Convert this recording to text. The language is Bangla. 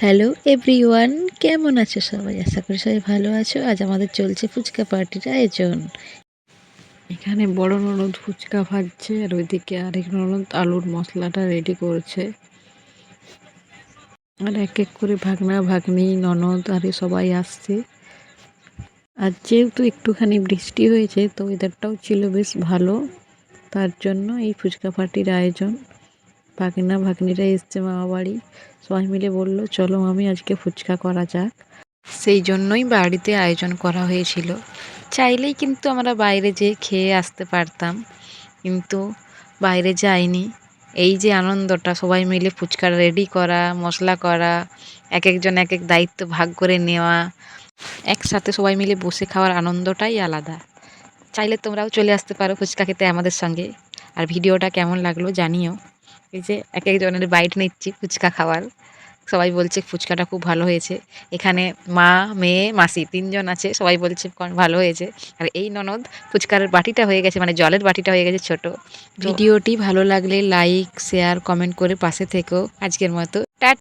হ্যালো এভরিওয়ান, কেমন আছো সবাই? আশা করি সবাই ভালো আছো। আজ আমাদের চলছে ফুচকা পার্টির আয়োজন। এখানে বড় ননদ ফুচকা ভাজছে আর ওইদিকে আরেক ননদ আলুর মশলাটা রেডি করছে। আর এক এক করে ভাগনা ভাগ্নি ননদ আরে সবাই আসছে। আর যেহেতু একটুখানি বৃষ্টি হয়েছে তো ওয়েদারটাও ছিল বেশ ভালো, তার জন্য এই ফুচকা পার্টির আয়োজন। ভাগনা ভাগ্নিরা এসছে মামা বাড়ি, সবাই মিলে বলল চলো আমি আজকে ফুচকা করা যাক। সেই জন্যই বাড়িতে আয়োজন করা হয়েছিল। চাইলেই কিন্তু আমরা বাইরে যেয়ে খেয়ে আসতে পারতাম, কিন্তু বাইরে যাইনি। এই যে আনন্দটা, সবাই মিলে ফুচকা রেডি করা, মশলা করা, এক একজন এক এক দায়িত্ব ভাগ করে নেওয়া, একসাথে সবাই মিলে বসে খাওয়ার আনন্দটাই আলাদা। চাইলে তোমরাও চলে আসতে পারো ফুচকা খেতে আমাদের সঙ্গে। আর ভিডিওটা কেমন লাগলো জানিও। এই যে এক একজনের বাইট নিচ্ছি ফুচকা খাওয়ার, সবাই বলছে ফুচকাটা খুব ভালো হয়েছে। এখানে মা, মেয়ে, মাসি ৩ জন আছে, সবাই বলছে ভালো হয়েছে। আর এই ননদ ফুচকার বাটিটা হয়ে গেছে, মানে জলের বাটিটা হয়ে গেছে ছোট। ভিডিওটি ভালো লাগলে লাইক, শেয়ার, কমেন্ট করে পাশে থেকো। আজকের মতো টাটা।